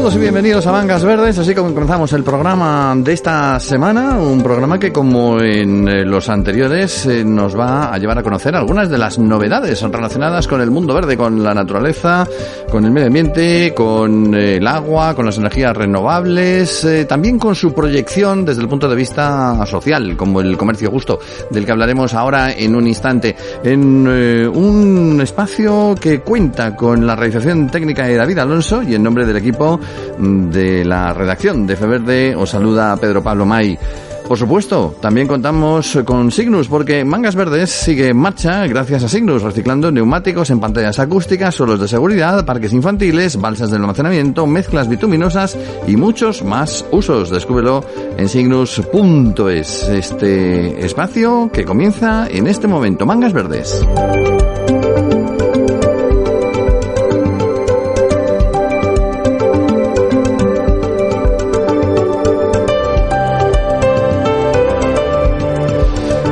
Saludos y bienvenidos a Mangas Verdes, así como comenzamos el programa de esta semana, un programa que como en los anteriores nos va a llevar a conocer algunas de las novedades relacionadas con el mundo verde, con la naturaleza, con el medio ambiente, con el agua, con las energías renovables, también con su proyección desde el punto de vista social, como el comercio justo, del que hablaremos ahora en un instante, en un espacio que cuenta con la realización técnica de David Alonso, y en nombre del equipo de la redacción de FeVerde os saluda Pedro Pablo May. Por supuesto, también contamos con Signus, porque Mangas Verdes sigue en marcha gracias a Signus, reciclando neumáticos en pantallas acústicas, suelos de seguridad, parques infantiles, balsas de almacenamiento, mezclas bituminosas y muchos más usos. Descúbrelo en signus.es, este espacio que comienza en este momento. Mangas Verdes.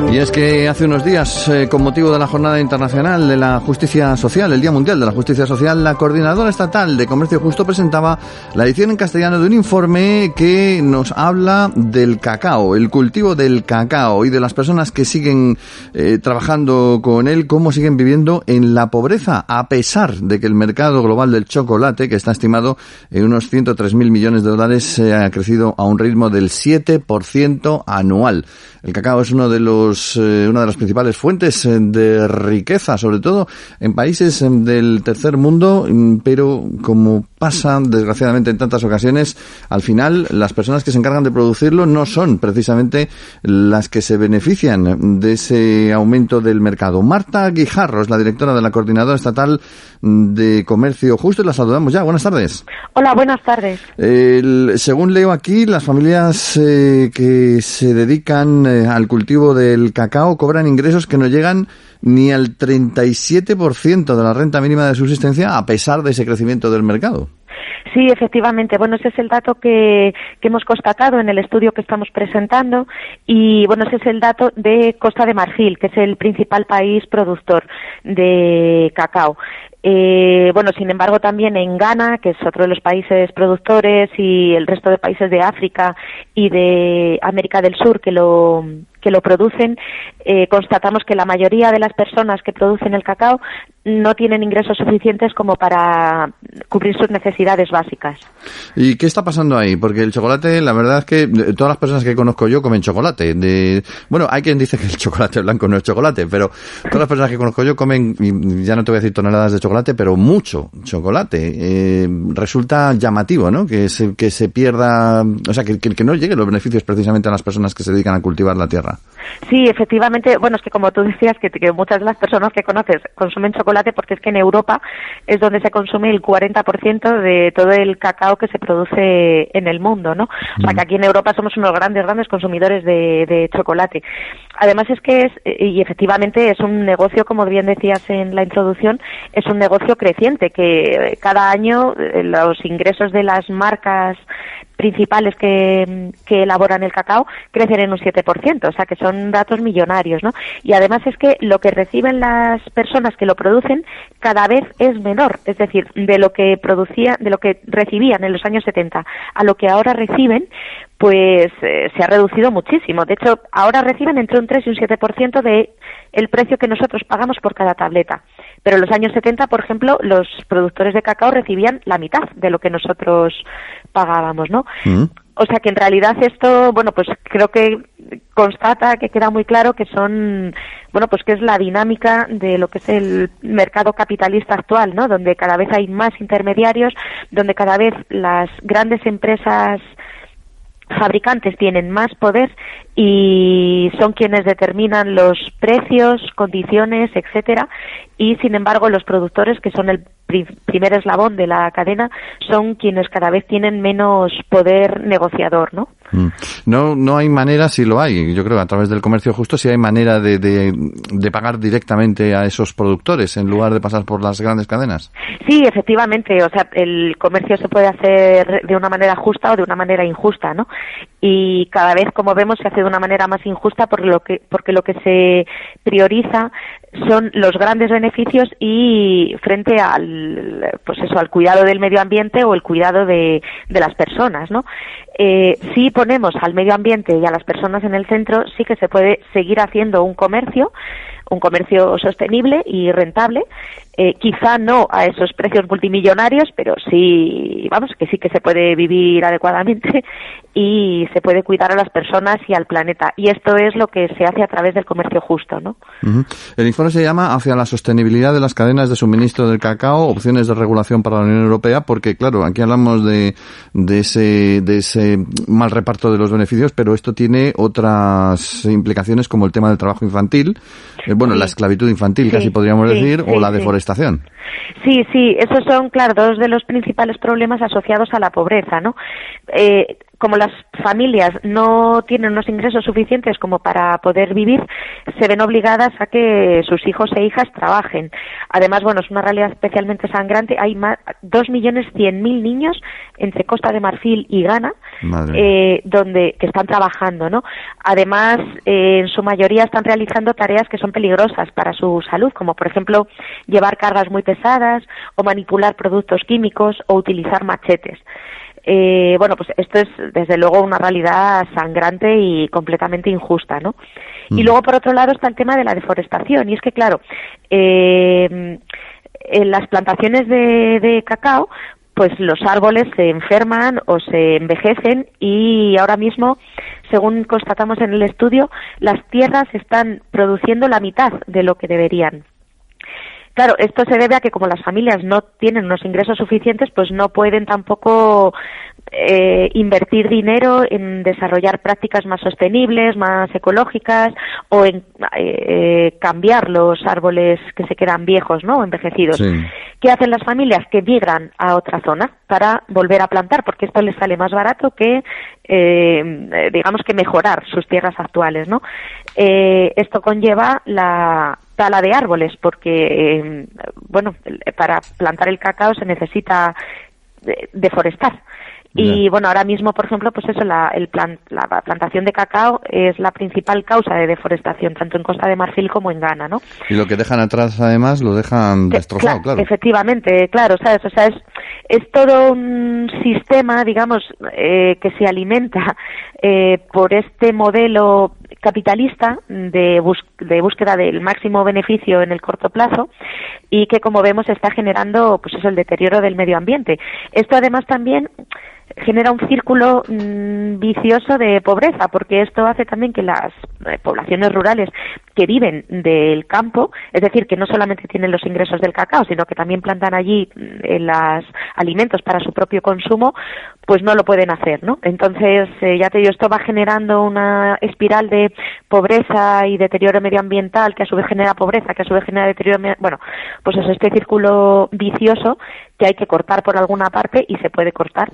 Y es que hace unos días, con motivo de la Jornada Internacional de la Justicia Social, el Día Mundial de la Justicia Social, la Coordinadora Estatal de Comercio Justo presentaba la edición en castellano de un informe que nos habla del cacao, el cultivo del cacao y de las personas que siguen trabajando con él, cómo siguen viviendo en la pobreza, a pesar de que el mercado global del chocolate, que está estimado en unos 103.000 millones de dólares, ha crecido a un ritmo del 7% anual. El cacao es una de las principales fuentes de riqueza, sobre todo en países del tercer mundo, pero como pasa desgraciadamente en tantas ocasiones, al final las personas que se encargan de producirlo no son precisamente las que se benefician de ese aumento del mercado. Marta Guijarro es la directora de la Coordinadora Estatal de Comercio Justo y la saludamos ya. Buenas tardes. Hola, buenas tardes. Según leo aquí, las familias que se dedican al cultivo del cacao cobran ingresos que no llegan ni al 37% de la renta mínima de subsistencia, a pesar de ese crecimiento del mercado. Sí, efectivamente. Bueno, ese es el dato que hemos constatado en el estudio que estamos presentando, y bueno, ese es el dato de Costa de Marfil, que es el principal país productor de cacao. Bueno, sin embargo, también en Ghana, que es otro de los países productores, y el resto de países de África y de América del Sur que lo producen, constatamos que la mayoría de las personas que producen el cacao no tienen ingresos suficientes como para cubrir sus necesidades básicas. ¿Y qué está pasando ahí? Porque el chocolate, la verdad es que todas las personas que conozco yo comen chocolate. Bueno, hay quien dice que el chocolate blanco no es chocolate, pero todas las personas que conozco yo comen, ya no te voy a decir toneladas de chocolate, pero mucho chocolate. Resulta llamativo, ¿no? Que se pierda, o sea, que no lleguen los beneficios precisamente a las personas que se dedican a cultivar la tierra. Sí, efectivamente. Bueno, es que como tú decías, que muchas de las personas que conoces consumen chocolate, porque es que en Europa es donde se consume el 40% de todo el cacao que se produce en el mundo, ¿no? O sea, que aquí en Europa somos unos grandes consumidores de chocolate. Además es que y efectivamente es un negocio, como bien decías en la introducción, es un negocio creciente, que cada año los ingresos de las marcas principales que elaboran el cacao crecen en un 7%, o sea que son datos millonarios, ¿no? Y además es que lo que reciben las personas que lo producen cada vez es menor, es decir, de lo que recibían en los años 70 a lo que ahora reciben, pues se ha reducido muchísimo. De hecho, ahora reciben entre un 3 y un 7% de el precio que nosotros pagamos por cada tableta. Pero en los años 70, por ejemplo, los productores de cacao recibían la mitad de lo que nosotros pagábamos, ¿no? O sea que en realidad esto, bueno, pues creo que constata, que queda muy claro que que es la dinámica de lo que es el mercado capitalista actual, ¿no? Donde cada vez hay más intermediarios, donde cada vez las grandes empresas fabricantes tienen más poder y son quienes determinan los precios, condiciones, etcétera, y sin embargo los productores, que son el primer eslabón de la cadena, son quienes cada vez tienen menos poder negociador, ¿no? No hay manera, si lo hay, yo creo, a través del comercio justo, si hay manera de pagar directamente a esos productores en lugar de pasar por las grandes cadenas. Sí, efectivamente, o sea, el comercio se puede hacer de una manera justa o de una manera injusta, ¿no? Y cada vez, como vemos, se hace de una manera más injusta porque lo que se prioriza son los grandes beneficios y frente al, pues eso, al cuidado del medio ambiente o el cuidado de las personas, ¿no? Si ponemos al medio ambiente y a las personas en el centro, sí que se puede seguir haciendo un comercio sostenible y rentable, quizá no a esos precios multimillonarios, pero sí, vamos, que sí que se puede vivir adecuadamente y se puede cuidar a las personas y al planeta. Y esto es lo que se hace a través del comercio justo, ¿no? Uh-huh. El informe se llama Hacia la sostenibilidad de las cadenas de suministro del cacao, opciones de regulación para la Unión Europea, porque claro, aquí hablamos de ese mal reparto de los beneficios, pero esto tiene otras implicaciones como el tema del trabajo infantil, la esclavitud infantil, casi podríamos decir, o la deforestación. Sí, esos son, claro, dos de los principales problemas asociados a la pobreza, ¿no? Como las familias no tienen unos ingresos suficientes como para poder vivir, se ven obligadas a que sus hijos e hijas trabajen. Además, es una realidad especialmente sangrante. Hay 2.100.000 niños entre Costa de Marfil y Ghana que están trabajando, ¿no? Además, en su mayoría están realizando tareas que son peligrosas para su salud, como por ejemplo llevar cargas muy pesadas o manipular productos químicos o utilizar machetes. Pues esto es desde luego una realidad sangrante y completamente injusta, ¿no? Y luego por otro lado está el tema de la deforestación, y es que claro, en las plantaciones de cacao, pues los árboles se enferman o se envejecen y ahora mismo, según constatamos en el estudio, las tierras están produciendo la mitad de lo que deberían. Claro, esto se debe a que como las familias no tienen unos ingresos suficientes, pues no pueden tampoco invertir dinero en desarrollar prácticas más sostenibles, más ecológicas o en cambiar los árboles que se quedan viejos, ¿no? O envejecidos. Sí. ¿Qué hacen las familias? Que migran a otra zona para volver a plantar, porque esto les sale más barato que, digamos que mejorar sus tierras actuales, ¿no? Esto conlleva la tala de árboles, porque, para plantar el cacao se necesita deforestar. Y ahora mismo, por ejemplo, pues eso, la plantación de cacao es la principal causa de deforestación, tanto en Costa de Marfil como en Ghana, ¿no? Y lo que dejan atrás, además, lo dejan destrozado, claro. Efectivamente, claro, ¿sabes? O sea, es todo un sistema, digamos, que se alimenta por este modelo capitalista de búsqueda del máximo beneficio en el corto plazo y que, como vemos, está generando, pues eso, el deterioro del medio ambiente. Esto, además, también genera un círculo vicioso de pobreza, porque esto hace también que las poblaciones rurales que viven del campo, es decir, que no solamente tienen los ingresos del cacao, sino que también plantan allí los alimentos para su propio consumo, pues no lo pueden hacer, ¿no? Entonces, ya te digo, esto va generando una espiral de pobreza y deterioro medioambiental, que a su vez genera pobreza, que a su vez genera deterioro, pues es este círculo vicioso que hay que cortar por alguna parte, y se puede cortar,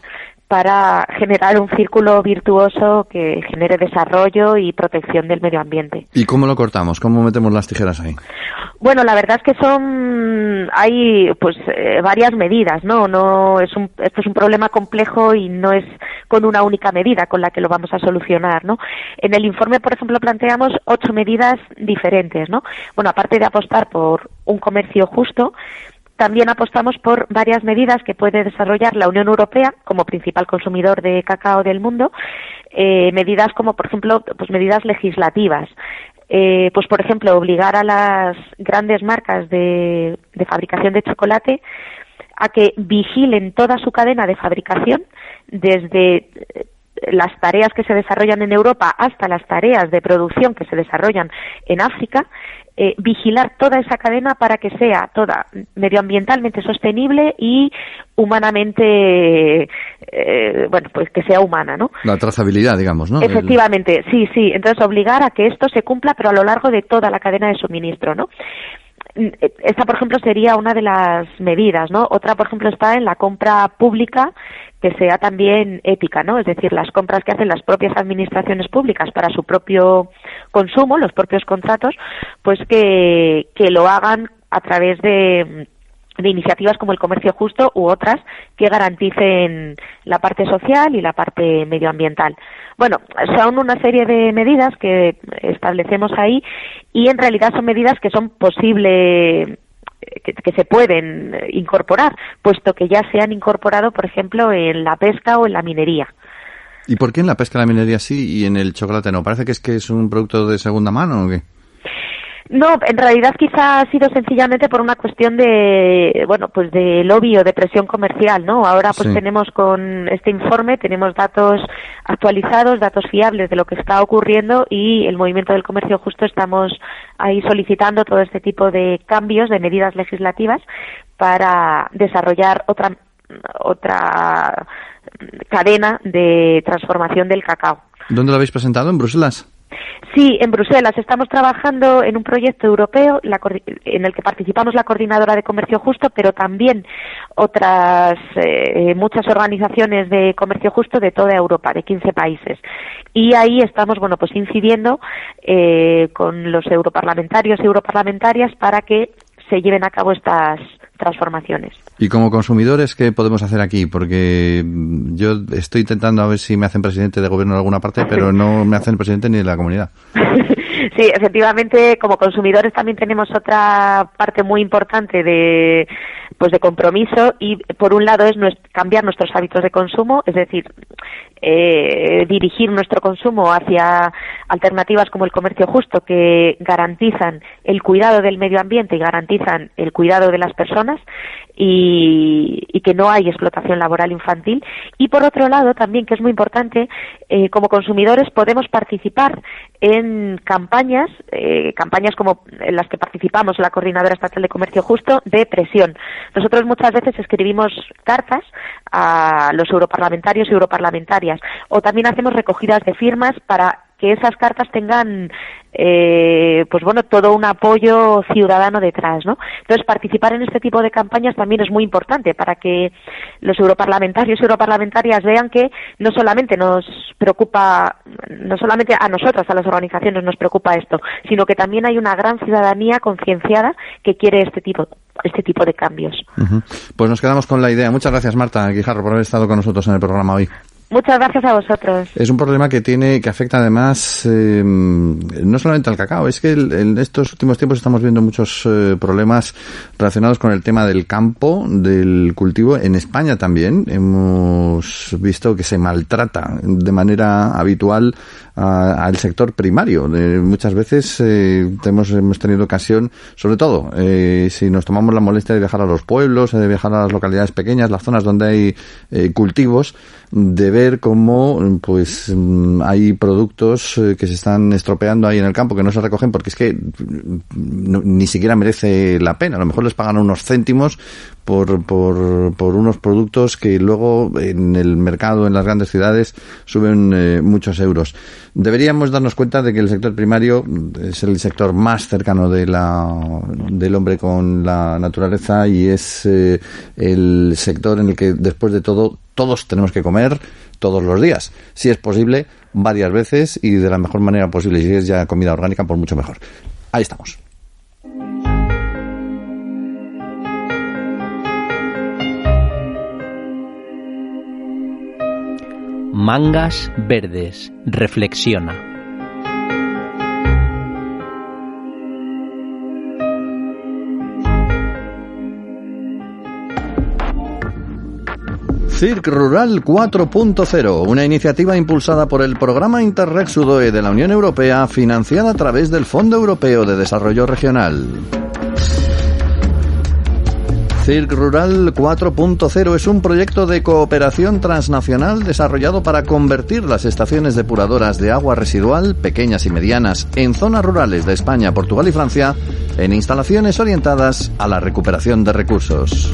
para generar un círculo virtuoso que genere desarrollo y protección del medio ambiente. ¿Y cómo lo cortamos? ¿Cómo metemos las tijeras ahí? Bueno, la verdad es que hay varias medidas, ¿no? Esto es un problema complejo y no es con una única medida con la que lo vamos a solucionar, ¿no? En el informe, por ejemplo, planteamos 8 medidas diferentes, ¿no? Aparte de apostar por un comercio justo, también apostamos por varias medidas que puede desarrollar la Unión Europea como principal consumidor de cacao del mundo, medidas como, por ejemplo, pues medidas legislativas. Pues por ejemplo, obligar a las grandes marcas de fabricación de chocolate a que vigilen toda su cadena de fabricación, desde las tareas que se desarrollan en Europa hasta las tareas de producción que se desarrollan en África, vigilar toda esa cadena para que sea toda medioambientalmente sostenible y humanamente, pues que sea humana, ¿no? La trazabilidad, digamos, ¿no? Efectivamente, sí. Entonces, obligar a que esto se cumpla, pero a lo largo de toda la cadena de suministro, ¿no? Esta, por ejemplo, sería una de las medidas, ¿no? Otra, por ejemplo, está en la compra pública, que sea también ética, ¿no? Es decir, las compras que hacen las propias administraciones públicas para su propio consumo, los propios contratos, pues que lo hagan a través de de iniciativas como el comercio justo u otras que garanticen la parte social y la parte medioambiental. Bueno, son una serie de medidas que establecemos ahí y en realidad son medidas que son posibles, que se pueden incorporar, puesto que ya se han incorporado, por ejemplo, en la pesca o en la minería. ¿Y por qué en la pesca y la minería sí y en el chocolate no? ¿Parece que es un producto de segunda mano o qué? No, en realidad quizá ha sido sencillamente por una cuestión de, bueno, pues de lobby o de presión comercial, ¿no? Ahora pues sí. tenemos con este informe, tenemos datos actualizados, datos fiables de lo que está ocurriendo y el movimiento del comercio justo estamos ahí solicitando todo este tipo de cambios, de medidas legislativas para desarrollar otra cadena de transformación del cacao. ¿Dónde lo habéis presentado? ¿En Bruselas? Sí, en Bruselas. Estamos trabajando en un proyecto europeo en el que participamos la Coordinadora de Comercio Justo, pero también otras muchas organizaciones de comercio justo de toda Europa, de 15 países. Y ahí estamos, bueno, pues incidiendo con los europarlamentarios y europarlamentarias para que se lleven a cabo estas transformaciones. Y como consumidores, ¿qué podemos hacer aquí? Porque yo estoy intentando a ver si me hacen presidente de gobierno en alguna parte, pero no me hacen presidente ni de la comunidad. Sí, efectivamente, como consumidores también tenemos otra parte muy importante de compromiso y por un lado es cambiar nuestros hábitos de consumo, es decir, dirigir nuestro consumo hacia alternativas como el comercio justo que garantizan el cuidado del medio ambiente y garantizan el cuidado de las personas y que no hay explotación laboral infantil. Y por otro lado también, que es muy importante, como consumidores podemos participar en campañas como en las que participamos la Coordinadora Estatal de Comercio Justo de presión. Nosotros muchas veces escribimos cartas a los europarlamentarios y europarlamentarias o también hacemos recogidas de firmas para que esas cartas tengan todo un apoyo ciudadano detrás, ¿no? Entonces, participar en este tipo de campañas también es muy importante para que los europarlamentarios y europarlamentarias vean que no solamente nos preocupa, no solamente a nosotras, a las organizaciones nos preocupa esto, sino que también hay una gran ciudadanía concienciada que quiere este tipo de cambios. Uh-huh. Pues nos quedamos con la idea. Muchas gracias, Marta Guijarro, por haber estado con nosotros en el programa hoy. Muchas gracias a vosotros. Es un problema que afecta además no solamente al cacao, es que en estos últimos tiempos estamos viendo muchos problemas relacionados con el tema del campo, del cultivo. En España también hemos visto que se maltrata de manera habitual al sector primario. Muchas veces hemos tenido ocasión, sobre todo si nos tomamos la molestia de viajar a los pueblos, de viajar a las localidades pequeñas, las zonas donde hay cultivos, de ver cómo pues hay productos que se están estropeando ahí en el campo, que no se recogen porque es que ni siquiera merece la pena. A lo mejor les pagan unos céntimos por unos productos que luego en el mercado, en las grandes ciudades, suben muchos euros. Deberíamos darnos cuenta de que el sector primario es el sector más cercano del hombre con la naturaleza y es el sector en el que, después de todo, todos tenemos que comer todos los días. Si es posible, varias veces y de la mejor manera posible. Y si es ya comida orgánica, pues mucho mejor. Ahí estamos. Mangas Verdes reflexiona. CIRC Rural 4.0, una iniciativa impulsada por el Programa Interreg Sudoe de la Unión Europea, financiada a través del Fondo Europeo de Desarrollo Regional. CIRC Rural 4.0 es un proyecto de cooperación transnacional desarrollado para convertir las estaciones depuradoras de agua residual, pequeñas y medianas, en zonas rurales de España, Portugal y Francia, en instalaciones orientadas a la recuperación de recursos.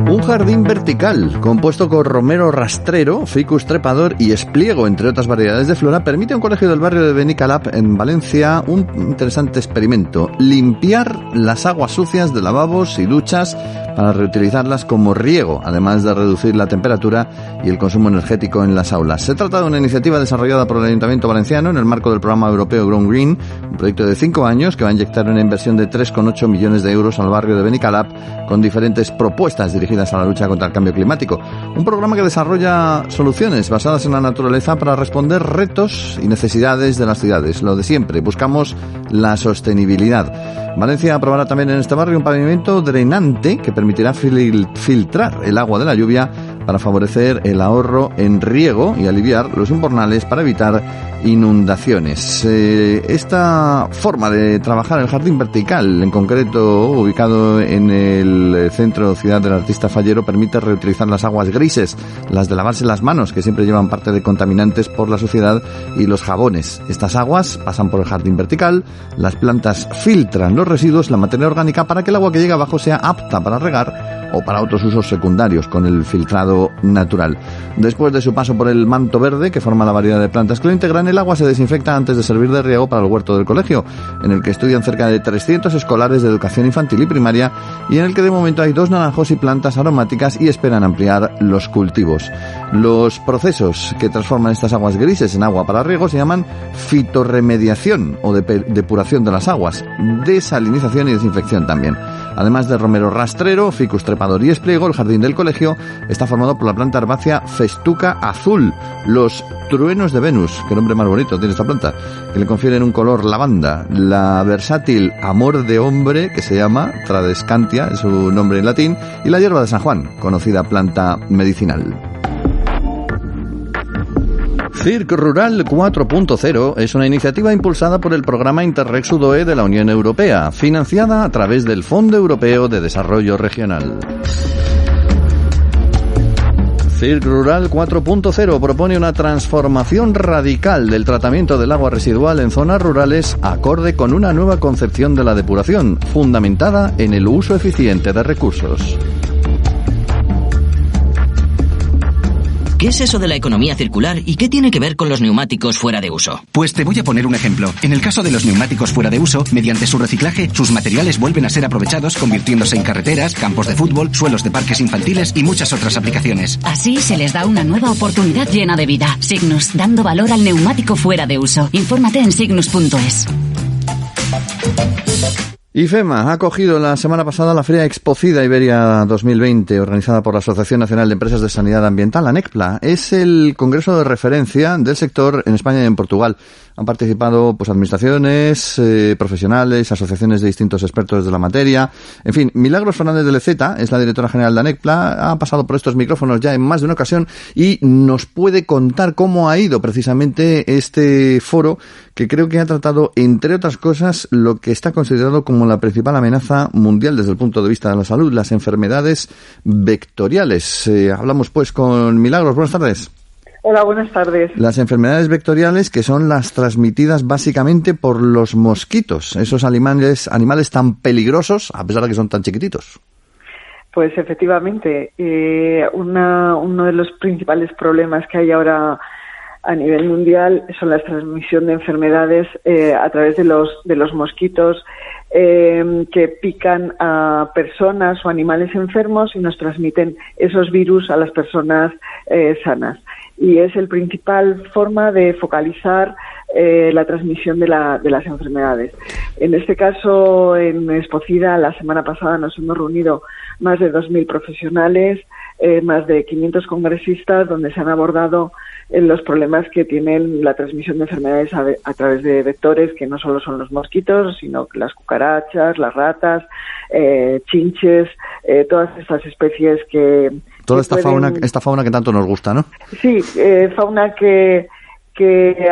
Un jardín vertical, compuesto con romero rastrero, ficus trepador y espliego, entre otras variedades de flora, permite a un colegio del barrio de Benicalap, en Valencia, un interesante experimento: limpiar las aguas sucias de lavabos y duchas para reutilizarlas como riego, además de reducir la temperatura y el consumo energético en las aulas. Se trata de una iniciativa desarrollada por el Ayuntamiento Valenciano en el marco del programa europeo Ground Green, un proyecto de 5 años que va a inyectar una inversión de 3,8 millones de euros al barrio de Benicalap, con diferentes propuestas dirigidas a la lucha contra el cambio climático. Un programa que desarrolla soluciones basadas en la naturaleza para responder retos y necesidades de las ciudades. Lo de siempre, buscamos la sostenibilidad. Valencia aprobará también en este barrio un pavimento drenante que permitirá filtrar el agua de la lluvia para favorecer el ahorro en riego y aliviar los invernales para evitar inundaciones. Esta forma de trabajar el jardín vertical, en concreto ubicado en el centro Ciudad del Artista Fallero, permite reutilizar las aguas grises, las de lavarse las manos, que siempre llevan parte de contaminantes por la suciedad, y los jabones. Estas aguas pasan por el jardín vertical, las plantas filtran los residuos, la materia orgánica, para que el agua que llega abajo sea apta para regar o para otros usos secundarios con el filtrado natural. Después de su paso por el manto verde, que forma la variedad de plantas que lo integran, el agua se desinfecta antes de servir de riego para el huerto del colegio, en el que estudian cerca de 300 escolares de educación infantil y primaria, y en el que de momento hay 2 naranjos y plantas aromáticas y esperan ampliar los cultivos. Los procesos que transforman estas aguas grises en agua para riego se llaman fitorremediación o depuración de las aguas, desalinización y desinfección también. Además de romero rastrero, ficus trepador y espliego, el jardín del colegio está formado por la planta herbácea festuca azul, los truenos de Venus, qué nombre más bonito tiene esta planta, que le confieren un color lavanda, la versátil amor de hombre, que se llama Tradescantia, es su nombre en latín, y la hierba de San Juan, conocida planta medicinal. CIRC Rural 4.0 es una iniciativa impulsada por el programa Interreg Sudoe de la Unión Europea, financiada a través del Fondo Europeo de Desarrollo Regional. CIRC Rural 4.0 propone una transformación radical del tratamiento del agua residual en zonas rurales acorde con una nueva concepción de la depuración, fundamentada en el uso eficiente de recursos. ¿Qué es eso de la economía circular y qué tiene que ver con los neumáticos fuera de uso? Pues te voy a poner un ejemplo. En el caso de los neumáticos fuera de uso, mediante su reciclaje, sus materiales vuelven a ser aprovechados, convirtiéndose en carreteras, campos de fútbol, suelos de parques infantiles y muchas otras aplicaciones. Así se les da una nueva oportunidad llena de vida. Signus, dando valor al neumático fuera de uso. Infórmate en signus.es. IFEMA ha acogido la semana pasada la Feria Expocida Iberia 2020, organizada por la Asociación Nacional de Empresas de Sanidad Ambiental, ANECPLA. Es el congreso de referencia del sector en España y en Portugal. Han participado administraciones, profesionales, asociaciones de distintos expertos de la materia. En fin, Milagros Fernández de Leceta es la directora general de ANECPLA, ha pasado por estos micrófonos ya en más de una ocasión y nos puede contar cómo ha ido precisamente este foro, que creo que ha tratado, entre otras cosas, lo que está considerado como la principal amenaza mundial desde el punto de vista de la salud, las enfermedades vectoriales. Hablamos pues con Milagros. Buenas tardes. Hola, buenas tardes. Las enfermedades vectoriales, que son las transmitidas básicamente por los mosquitos, esos animales tan peligrosos a pesar de que son tan chiquititos. Pues efectivamente, uno de los principales problemas que hay ahora a nivel mundial son la transmisión de enfermedades a través de los mosquitos que pican a personas o animales enfermos y nos transmiten esos virus a las personas sanas. Y es el principal forma de focalizar la transmisión de las enfermedades. En este caso, en Expocida, la semana pasada nos hemos reunido más de 2.000 profesionales, más de 500 congresistas, donde se han abordado los problemas que tienen la transmisión de enfermedades a través de vectores que no solo son los mosquitos, sino las cucarachas, las ratas, chinches, todas estas especies que... Toda esta fauna que tanto nos gusta, ¿no? Sí, fauna que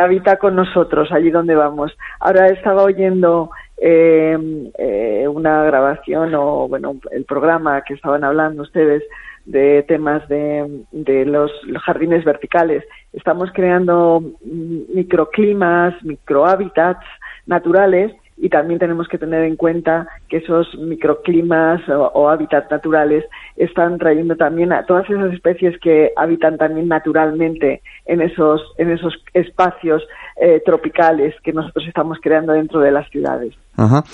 habita con nosotros allí donde vamos. Ahora estaba oyendo una grabación el programa que estaban hablando ustedes de temas de los jardines verticales. Estamos creando microclimas, microhábitats naturales, y también tenemos que tener en cuenta que esos microclimas o hábitats naturales están trayendo también a todas esas especies que habitan también naturalmente en esos espacios tropicales que nosotros estamos creando dentro de las ciudades. Ajá.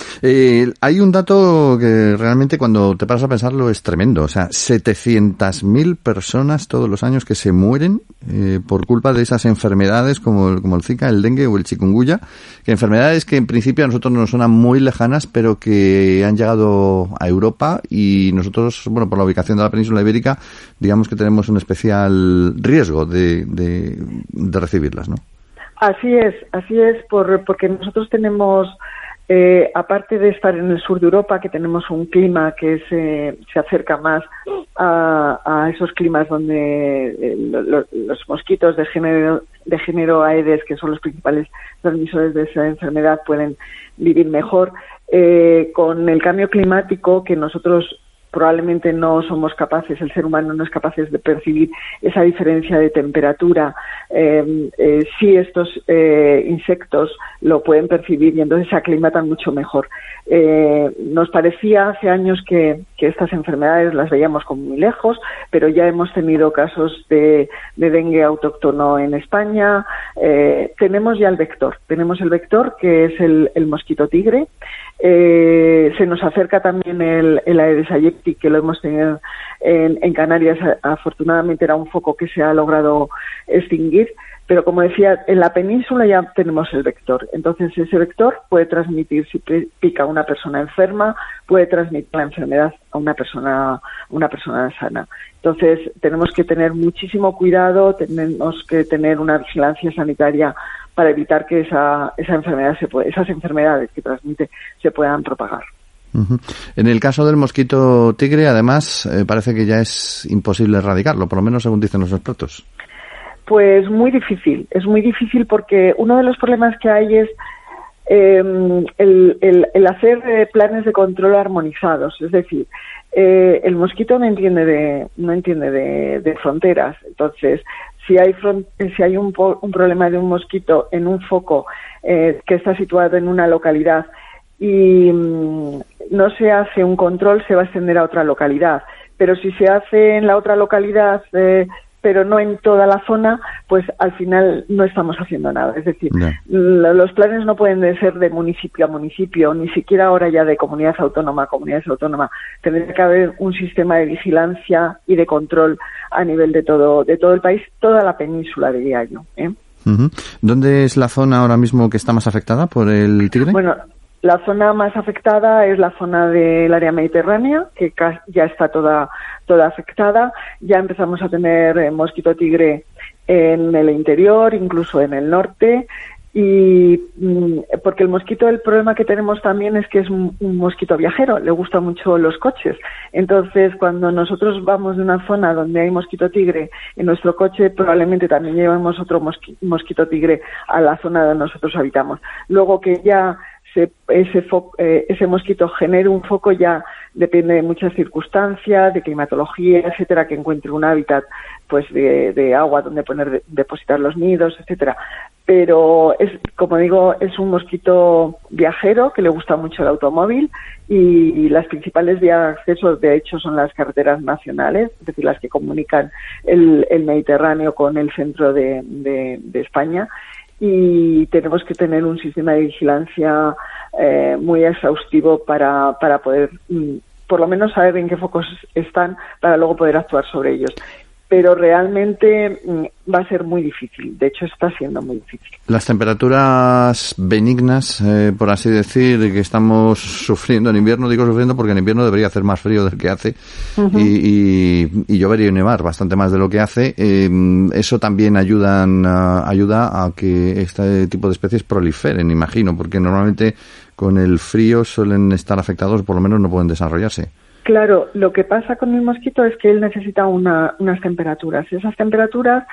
Hay un dato que realmente cuando te paras a pensarlo es tremendo. O sea, 700.000 personas todos los años que se mueren por culpa de esas enfermedades como el Zika, el dengue o el chikungunya, que enfermedades que en principio a nosotros nos suenan muy lejanas, pero que han llegado a Europa y nosotros, bueno, por la ubicación de la península ibérica, digamos que tenemos un especial riesgo de recibirlas, ¿no? Así es, porque nosotros tenemos... aparte de estar en el sur de Europa, que tenemos un clima que se acerca más a esos climas donde los mosquitos de género Aedes, que son los principales transmisores de esa enfermedad, pueden vivir mejor, con el cambio climático que nosotros probablemente no somos capaces, el ser humano no es capaz de percibir esa diferencia de temperatura. Sí, estos insectos lo pueden percibir y entonces se aclimatan mucho mejor. Nos parecía hace años que estas enfermedades las veíamos como muy lejos, pero ya hemos tenido casos de dengue autóctono en España. Tenemos ya el vector que es el mosquito tigre. Se nos acerca también el Aedes aegypti, que lo hemos tenido en Canarias. Afortunadamente era un foco que se ha logrado extinguir, pero como decía, en la península ya tenemos el vector. Entonces ese vector puede transmitir, si pica a una persona enferma, puede transmitir la enfermedad a una persona sana. Entonces tenemos que tener muchísimo cuidado, tenemos que tener una vigilancia sanitaria para evitar que esas enfermedades que transmite se puedan propagar. Uh-huh. En el caso del mosquito tigre, además, parece que ya es imposible erradicarlo, por lo menos según dicen los expertos. Pues es muy difícil porque uno de los problemas que hay es el hacer planes de control armonizados, es decir, el mosquito no entiende de fronteras. Entonces, si hay un problema de un mosquito en un foco que está situado en una localidad y no se hace un control, se va a extender a otra localidad. Pero si se hace en la otra localidad, pero no en toda la zona, pues al final no estamos haciendo nada. Es decir, los planes no pueden ser de municipio a municipio, ni siquiera ahora ya de comunidad autónoma a comunidad autónoma. Tendría que haber un sistema de vigilancia y de control a nivel de todo el país, toda la península, diría yo. Uh-huh. ¿Dónde es la zona ahora mismo que está más afectada por el tigre? Bueno, la zona más afectada es la zona del área mediterránea, que ya está toda afectada. Ya empezamos a tener mosquito tigre en el interior, incluso en el norte. Y porque el problema que tenemos también es que es un mosquito viajero, le gustan mucho los coches. Entonces, cuando nosotros vamos de una zona donde hay mosquito tigre en nuestro coche, probablemente también llevemos otro mosquito tigre a la zona donde nosotros habitamos. Luego que ya ese mosquito genere un foco ya depende de muchas circunstancias, de climatología, etcétera, que encuentre un hábitat pues de agua donde depositar los nidos, etcétera. Pero como digo, es un mosquito viajero que le gusta mucho el automóvil y las principales vías de acceso, de hecho, son las carreteras nacionales, es decir, las que comunican el Mediterráneo con el centro de España. Y tenemos que tener un sistema de vigilancia muy exhaustivo para poder, por lo menos, saber en qué focos están para luego poder actuar sobre ellos. Pero realmente va a ser muy difícil. De hecho, está siendo muy difícil. Las temperaturas benignas, por así decir, que estamos sufriendo en invierno, digo sufriendo porque en invierno debería hacer más frío del que hace, uh-huh, y llover y nevar bastante más de lo que hace. Eso también ayuda a que este tipo de especies proliferen, imagino, porque normalmente con el frío suelen estar afectados, por lo menos no pueden desarrollarse. Claro, lo que pasa con el mosquito es que él necesita unas temperaturas. Esas temperaturas,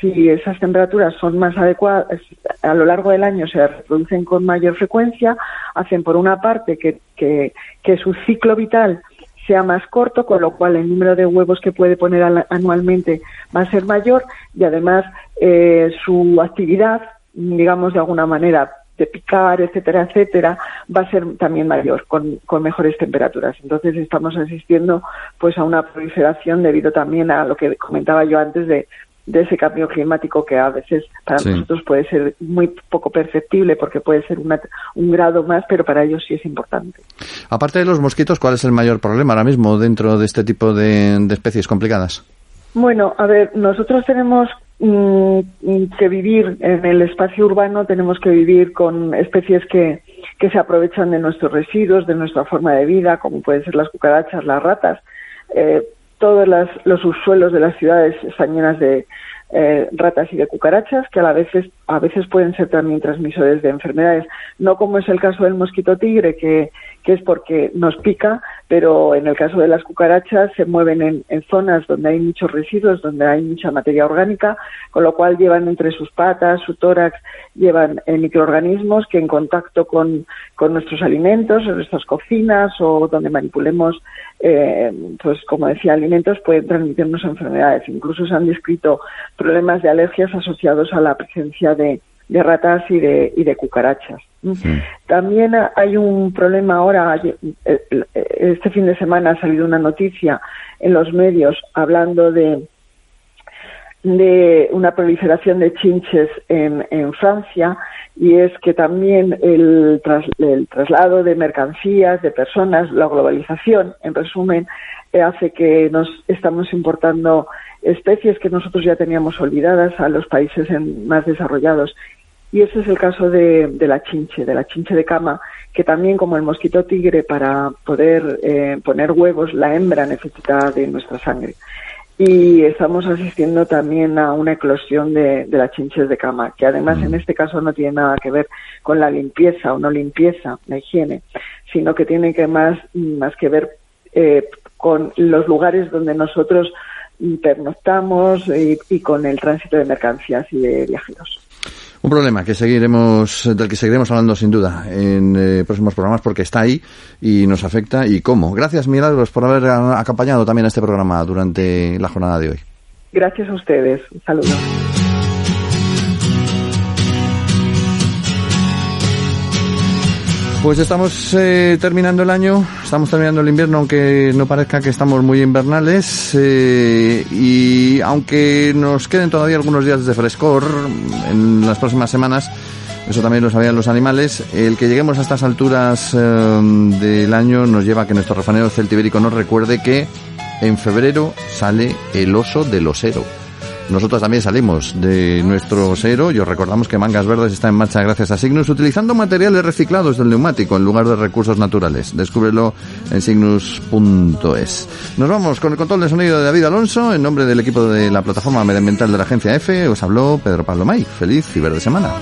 si esas temperaturas son más adecuadas, a lo largo del año se reproducen con mayor frecuencia, hacen por una parte que su ciclo vital sea más corto, con lo cual el número de huevos que puede poner anualmente va a ser mayor y además su actividad, digamos de alguna manera, de picar, etcétera, va a ser también mayor, con mejores temperaturas. Entonces estamos asistiendo pues a una proliferación debido también a lo que comentaba yo antes de ese cambio climático, que a veces para nosotros puede ser muy poco perceptible porque puede ser un grado más, pero para ellos sí es importante. Aparte de los mosquitos, ¿cuál es el mayor problema ahora mismo dentro de este tipo de especies complicadas? Bueno, a ver, nosotros tenemos que vivir en el espacio urbano, tenemos que vivir con especies que se aprovechan de nuestros residuos, de nuestra forma de vida, como pueden ser las cucarachas, las ratas. Todos los subsuelos de las ciudades están llenas de ratas y de cucarachas, que a veces pueden ser también transmisores de enfermedades, no como es el caso del mosquito tigre, que es porque nos pica, pero en el caso de las cucarachas se mueven en zonas donde hay muchos residuos, donde hay mucha materia orgánica, con lo cual llevan entre sus patas, su tórax, llevan microorganismos que en contacto con nuestros alimentos, en nuestras cocinas o donde manipulemos, pues como decía, alimentos, pueden transmitirnos enfermedades. Incluso se han descrito problemas de alergias asociados a la presencia de ratas y de cucarachas. Sí. También hay un problema ahora. Este fin de semana ha salido una noticia en los medios hablando de una proliferación de chinches en Francia, y es que también el traslado de mercancías, de personas, la globalización, en resumen, hace que nos estamos importando especies que nosotros ya teníamos olvidadas a los países más desarrollados. Y ese es el caso de la chinche de cama, que también, como el mosquito tigre, para poder poner huevos, la hembra necesita de nuestra sangre. Y estamos asistiendo también a una eclosión de las chinches de cama, que además en este caso no tiene nada que ver con la limpieza o no limpieza, la higiene, sino que tiene que más que ver con los lugares donde nosotros pernoctamos y con el tránsito de mercancías y de viajeros. Un problema del que seguiremos hablando sin duda en próximos programas, porque está ahí y nos afecta. ¿Y cómo? Gracias, Milagros, por haber acompañado también a este programa durante la jornada de hoy. Gracias a ustedes. Un saludo. Pues estamos terminando el año, estamos terminando el invierno, aunque no parezca que estamos muy invernales, y aunque nos queden todavía algunos días de frescor en las próximas semanas, eso también lo sabían los animales, el que lleguemos a estas alturas del año nos lleva a que nuestro refranero celtibérico nos recuerde que en febrero sale el oso del osero. Nosotros también salimos de nuestro osero y os recordamos que Mangas Verdes está en marcha gracias a Signus, utilizando materiales reciclados del neumático en lugar de recursos naturales. Descúbrelo en signus.es. Nos vamos con el control de sonido de David Alonso. En nombre del equipo de la plataforma medioambiental de la agencia EFE, os habló Pedro Pablo May. Feliz y verde semana.